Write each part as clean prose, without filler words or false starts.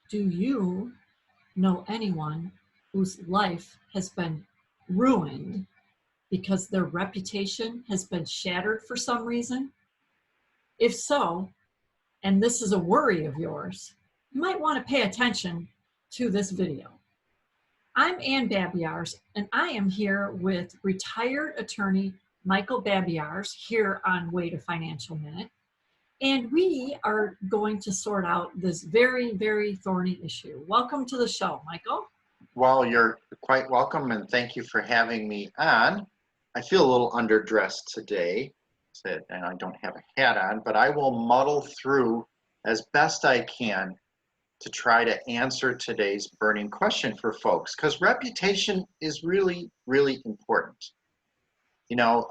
Do you know anyone whose life has been ruined because their reputation has been shattered for some reason? If so, and this is a worry of yours, you might want to pay attention to this video. I'm Ann Babiars, and I am here with retired attorney Michael Babiars here on Way to Financial Minute. And we are going to sort out this very, very thorny issue. Welcome to the show, Michael. Well, you're quite welcome, and thank you for having me on. I feel a little underdressed today, and I don't have a hat on, but I will muddle through as best I can to try to answer today's burning question for folks, because reputation is really, really important. You know,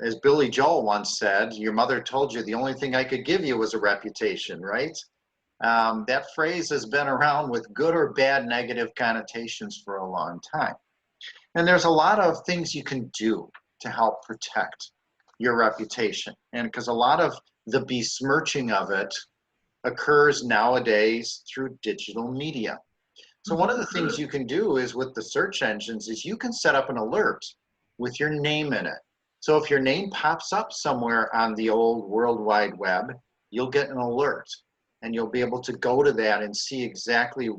as Billy Joel once said, your mother told you the only thing I could give you was a reputation, right? That phrase has been around with good or bad negative connotations for a long time. And there's a lot of things you can do to help protect your reputation. And because a lot of the besmirching of it occurs nowadays through digital media. So one of the things you can do is with the search engines is you can set up an alert with your name in it. So if your name pops up somewhere on the old World Wide Web, you'll get an alert. And you'll be able to go to that and see exactly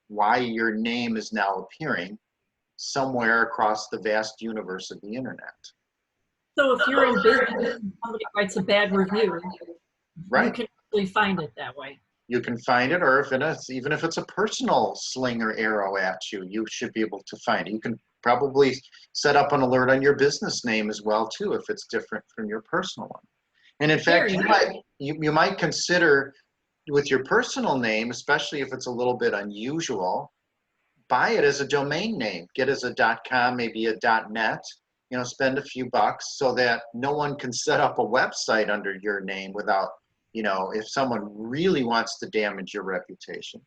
why your name is now appearing somewhere across the vast universe of the internet. So if you're in business and somebody writes a bad review, right, you can actually find it that way. You can find it, or even if it's a personal sling or arrow at you, you should be able to find it. You can probably set up an alert on your business name as well, too, if it's different from your personal one. And in fact, you might consider with your personal name, especially if it's a little bit unusual, buy it as a domain name. Get it as a .com, maybe a .net, spend a few bucks so that no one can set up a website under your name without, if someone really wants to damage your reputation.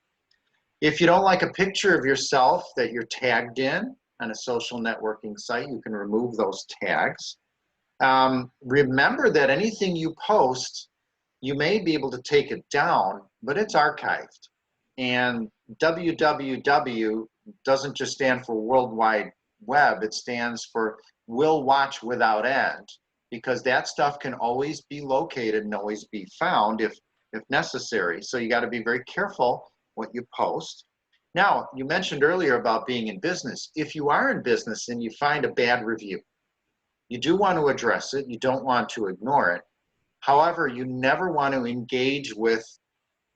If you don't like a picture of yourself that you're tagged in on a social networking site, you can remove those tags. Remember that anything you post, you may be able to take it down, but it's archived. And www doesn't just stand for World Wide Web, it stands for will watch without end, because that stuff can always be located and always be found if necessary. So you got to be very careful what you post. Now, you mentioned earlier about being in business. If you are in business and you find a bad review, you do want to address it. You don't want to ignore it. However, you never want to engage with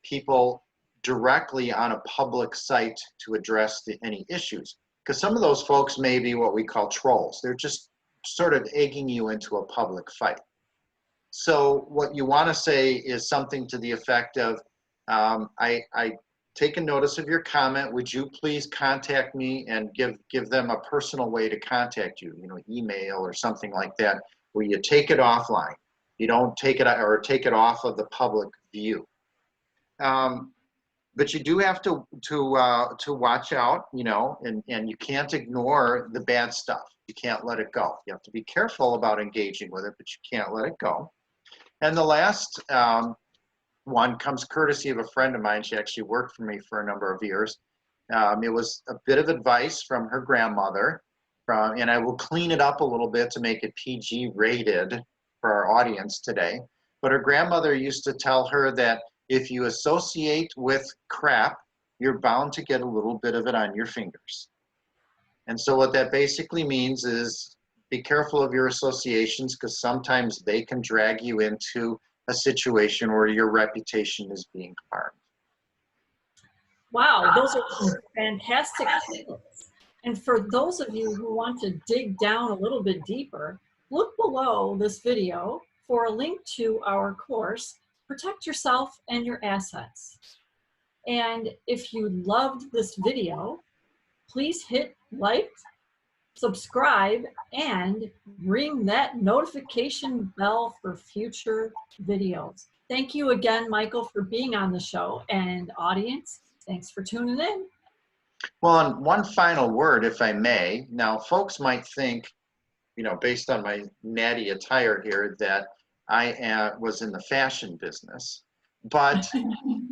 people directly on a public site to address any issues, because some of those folks may be what we call trolls. They're just sort of egging you into a public fight. So what you want to say is something to the effect of, I taken notice of your comment. Would you please contact me, and give them a personal way to contact you, email or something like that, where you take it offline. You don't take it off of the public view. But you do have to watch out, and you can't ignore the bad stuff. You can't let it go. You have to be careful about engaging with it, but you can't let it go. And the last one comes courtesy of a friend of mine. She actually worked for me for a number of years. It was a bit of advice from her grandmother, and I will clean it up a little bit to make it PG rated for our audience today. But her grandmother used to tell her that if you associate with crap, you're bound to get a little bit of it on your fingers. And so what that basically means is be careful of your associations, because sometimes they can drag you into a situation where your reputation is being harmed. Wow, those are some fantastic tips. And for those of you who want to dig down a little bit deeper, look below this video for a link to our course, Protect Yourself and Your Assets. And if you loved this video, please hit like, subscribe, and ring that notification bell for future videos. Thank you again, Michael, for being on the show, and audience, thanks for tuning in. Well, and one final word, if I may. Now, folks might think, based on my natty attire here, that I was in the fashion business, but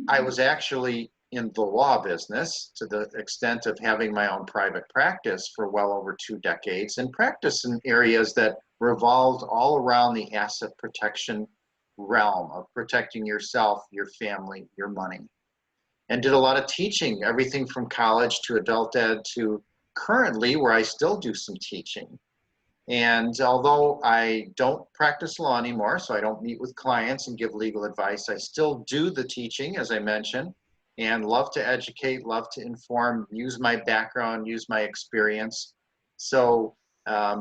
I was actually in the law business to the extent of having my own private practice for well over 2 decades, and practice in areas that revolved all around the asset protection realm of protecting yourself, your family, your money. And did a lot of teaching, everything from college to adult ed to currently where I still do some teaching. And although I don't practice law anymore, so I don't meet with clients and give legal advice, I still do the teaching, as I mentioned, and love to educate, love to inform, use my background, use my experience. So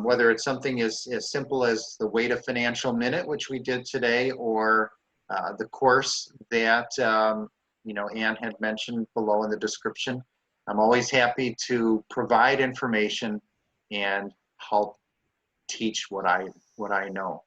whether it's something as simple as the Way to Financial Minute, which we did today, or the course that Ann had mentioned below in the description, I'm always happy to provide information and help teach what I know.